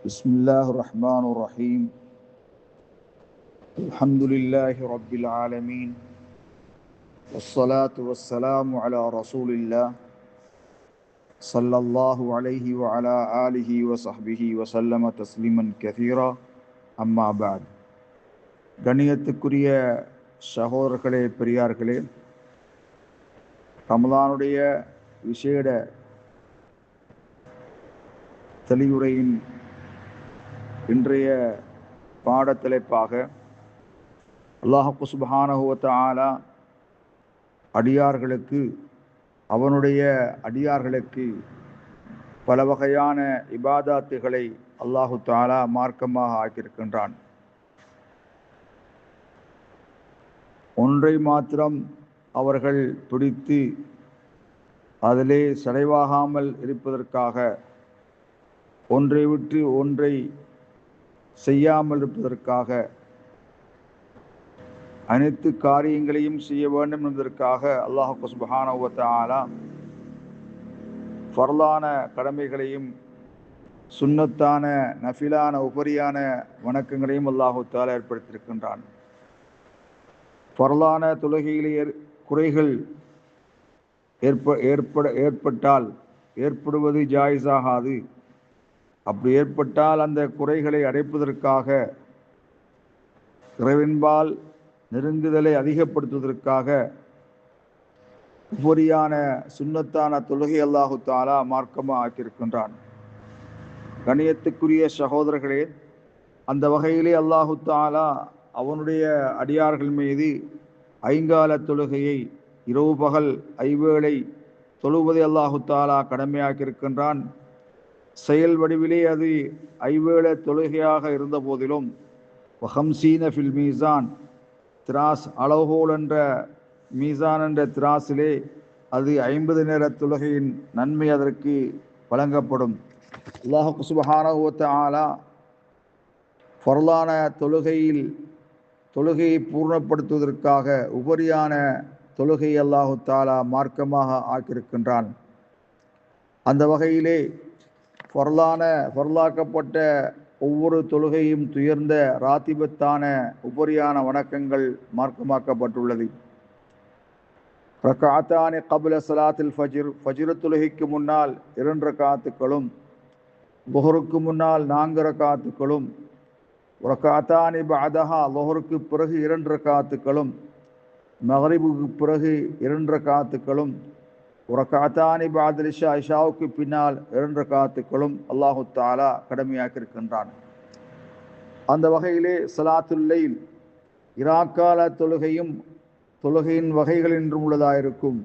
بسم الله الرحمن الرحيم الحمد لله رب العالمين والصلاة والسلام على رسول الله صلى الله عليه وعلى آله وصحبه وسلم تسليما كثيرا أما بعد கண்ணியத்துக்குரிய சகோதரர்களே பெரியார்களே, ரமலானுடைய விசேட தெளிவுரையின் இன்றைய பாடத்தலைப்பாக அல்லாஹ் சுப்ஹானஹு வ தஆலா அவனுடைய அடியார்களுக்கு பல வகையான இபாதாத்துகளை அல்லாஹு தஆலா மார்க்கமாக ஆக்கியிருக்கின்றான். ஒன்றை மாத்திரம் அவர்கள் பிடித்து அதிலே சடைவாகாமல் இருப்பதற்காக, ஒன்றை விட்டு ஒன்றை செய்யாமல் இருப்பதற்காக, அனைத்து காரியங்களையும் செய்ய வேண்டும் என்பதற்காக அல்லாஹ் சுப்ஹானஹு வ தஆலா ஃபர்லான கடமைகளையும் சுன்னத்தான நஃபிலான உபரியான வணக்கங்களையும் அல்லாஹு தஆலா ஏற்படுத்தியிருக்கின்றான். ஃபர்லான தொழுகையிலே குறைகள் ஏற்பட்டால் ஏற்படுவது ஜாயிஸாகாது. அப்படி ஏற்பட்டால் அந்த குறைகளை அடைப்பதற்காக, இறைவன்பால் நெருங்குதலை அதிகப்படுத்துவதற்காக உபரியான சுன்னத்தான தொழுகை அல்லாஹு தஆலா மார்க்கமாக ஆக்கியிருக்கின்றான். கண்ணியத்துக்குரிய சகோதரர்களே, அந்த வகையிலே அல்லாஹு தஆலா அவனுடைய அடியார்கள் மீது ஐங்கால தொழுகையை இரவு பகல் ஐவேளை தொழுவதை அல்லாஹு தஆலா கடமையாக்கியிருக்கின்றான். செயல் வடிவிலே அது ஐவேளை தொழுகையாக இருந்த போதிலும் வஹம்சீன ஃபில் மீசான், திராஸ் அளவுகோல் என்ற மீசான் என்ற திராசிலே அது 50 நேர தொழுகையின் நன்மை அதற்கு வழங்கப்படும். அல்லாஹ் சுப்ஹானஹு வ தஆலா ஃபர்லான தொழுகையை பூர்ணப்படுத்துவதற்காக உபரியான தொழுகை அல்லாஹு தஆலா மார்க்கமாக ஆக்கியிருக்கின்றான். அந்த வகையிலே ஃபர்லாக்கப்பட்ட ஒவ்வொரு தொழுகையும் துயர்ந்த ராத்திபத்தான உபரியான வணக்கங்கள் மார்க்கமாக்கப்பட்டுள்ளது. ரக்அத்தானி கப்ல ஸலாத்தில் ஃபஜ்ர் தொழுகைக்கு முன்னால் 2 ரக்அத்துகளும், லுஹருக்கு முன்னால் 4 ரக்அத்துகளும், ரக்அத்தானி பஅதஹா லுஹருக்கு பிறகு 2 ரக்அத்துகளும், மக்ரிபுக்கு பிறகு 2 ரக்அத்துகளும், ரக்அத்தானி பஅதல் இஷா இஷாவுக்கு பின்னால் 2 ரக்அத்துகளும் அல்லாஹு தஆலா கடமையாக்கியிருக்கின்றான். அந்த வகையிலே ஸலாத்துல் லைல் இராக்கால தொழுகையும் தொழுகையின் வகைகள் என்றும் உள்ளதாயிருக்கும்.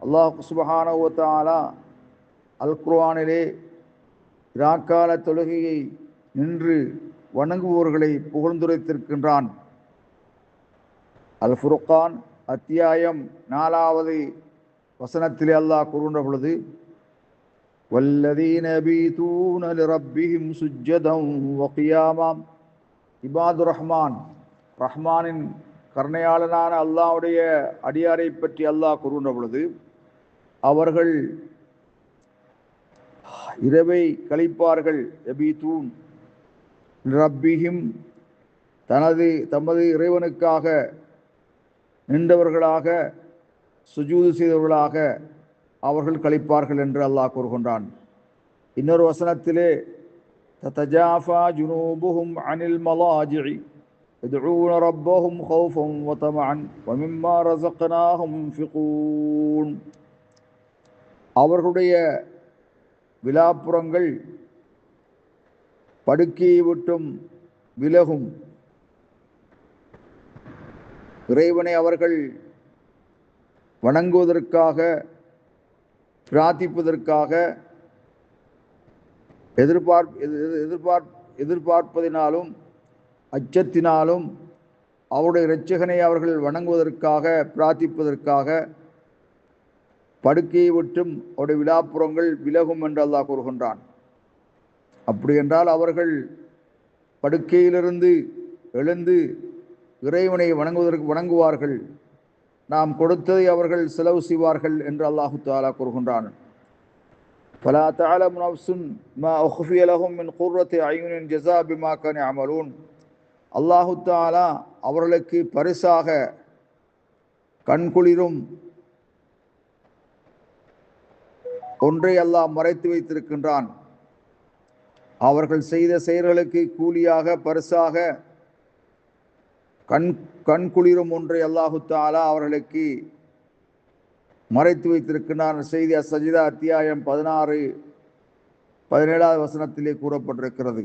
அல்லாஹ் சுப்ஹானஹு வ தஆலா அல் குர்ஆனிலே இராக்கால தொழுகையை நின்று வணங்குவோர்களை புகழ்ந்துரைத்திருக்கின்றான். அல் ஃபுர்கான் அத்தியாயம் 4வது வசனத்திலே அல்லாஹ் கூறுகின்ற பொழுது, வல்லதீன யபீதூன லிரப்பிஹிம் சுஜ்ஜதன் வ கியாமா, இபாது ரஹ்மானின் கருணையாளனான அல்லாஹ்வுடைய அடியாரை பற்றி அல்லாஹ் கூறுகின்ற பொழுது, அவர்கள் இரவை கழிப்பார்கள். யபீதூன் லிரப்பிஹிம், தமது இறைவனுக்காக நின்றவர்களாக, சுஜூது செய்தவர்களாக அவர்கள் கழிப்பார்கள் என்று அல்லாஹ் கூறுகின்றான். இன்னொரு வசனத்திலே, ததஜாஃபா ஜுனூபுஹும் அனில் மலாஜிஇ யதுஊன ரப்பஹும் ஹௌஃபன் வ தமஅன் வ மிம்மா ரஸக்னாஹும் யுன்ஃபிகூன், அவர்களுடைய விலாப்புறங்கள் படுக்கையை விட்டும் விலகும். இறைவனை அவர்கள் வணங்குவதற்காக, பிரார்த்திப்பதற்காக எதிர்பார்ப்பதினாலும் அச்சத்தினாலும் அவருடைய இரட்சகனை அவர்கள் வணங்குவதற்காக, பிரார்த்திப்பதற்காக படுக்கையை விட்டும் அவருடைய விலாப்புறங்கள் விலகும் என்று அல்லாஹ் கூறுகின்றான். அப்படி என்றால் அவர்கள் படுக்கையிலிருந்து எழுந்து இறைவனை வணங்குவார்கள், நாம் கொடுத்ததை அவர்கள் செலவு செய்வார்கள் என்று அல்லாஹு தஆலா கூறுகின்றான். فلا تعلم نفس ما أخفي لهم من قرة أعين جزاء بما كانوا يعملون. அல்லாஹு தஆலா அவர்களுக்கு பரிசாக கண்குளிரும் ஒன்றை அல்லாஹ் மறைத்து வைத்திருக்கின்றான். அவர்கள் செய்த செயல்களுக்கு கூலியாக பரிசாக கண்குளிரும் ஒன்றை அல்லாஹு தஆலா அவர்களுக்கு மறைத்து வைத்திருக்கின்றான். செய்தி அஸ்ஸஜிதா அத்தியாயம் 16-17 வசனத்திலே கூறப்பட்டிருக்கிறது.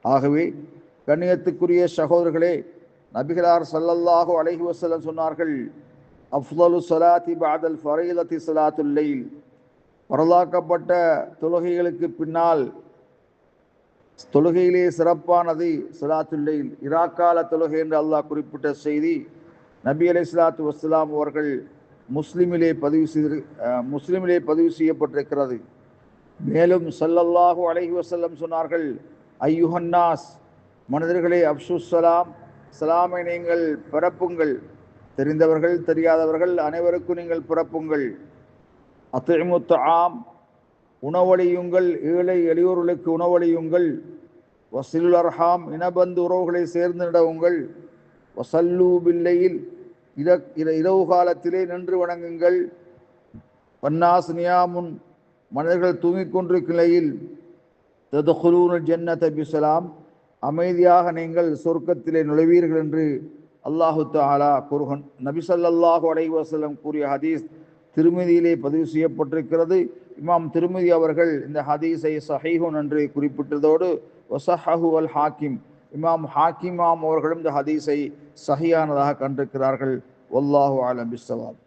ஆகவே கண்ணியத்துக்குரிய சகோதரர்களே, நபிகளார் ஸல்லல்லாஹு அலைஹி வஸல்லம் சொன்னார்கள், அஃதலு ஸலாத்தி பஅதல் ஃபரீலத்தி ஸலாத்துல் லைல். பரலாக்கப்பட்ட தொழுகைகளுக்கு பின்னால் தொழுகையிலே சிறப்பானது ஸலாத்துல் லைல், இராக்கால தொழுகை என்று அல்லாஹ் குறிப்பிட்ட செய்தி நபி அலைஹிஸ்ஸலாத்து வஸ்ஸலாம் அவர்கள் முஸ்லிமிலே பதிவு செய்யப்பட்டிருக்கிறது. மேலும் ஸல்லல்லாஹு அலைஹி வஸல்லம் சொன்னார்கள், ஐயுஹன்னாஸ், மனிதர்களே, அப்சுஸ் சலாம், சலாமை நீங்கள் பரப்புங்கள். தெரிந்தவர்கள் தெரியாதவர்கள் அனைவருக்கும் நீங்கள் பரப்புங்கள். அத்இமு தஆம், உணவளியுங்கள், ஏழை எளியோர்களுக்கு உணவளியுங்கள். வஸிலுல் அர்ஹாம், இனபந்து உறவுகளை சேர்ந்து நடவுங்கள். வஸல்லூ பில்லைல், இரவு காலத்திலே நின்று வணங்குங்கள். வன்னாஸ் நியாமுன், மனிதர்கள் தூங்கிக் கொண்டிருக்கும் நிலையில் ததுகுலூனல் ஜன்னத பிஸலாம், அமைதியாக நீங்கள் சொர்க்கத்திலே நுழைவீர்கள் என்று அல்லாஹு தஆலா கூறுகிறான். நபி ஸல்லல்லாஹு அலைஹி வஸல்லம் கூறிய ஹதீஸ் திருமிதியிலே பதிவு செய்யப்பட்டிருக்கிறது. இமாம் திருமிதி அவர்கள் இந்த ஹதீஸை ஸஹீஹுன் என்று குறிப்பிட்டதோடு வஸஹஹு அல் ஹாக்கிம், இமாம் ஹாக்கிமாம் அவர்களும் இந்த ஹதீஸை சஹீஹானதாக கண்டிருக்கிறார்கள். வல்லாஹு அலம் பிஸ்ஸவாப்.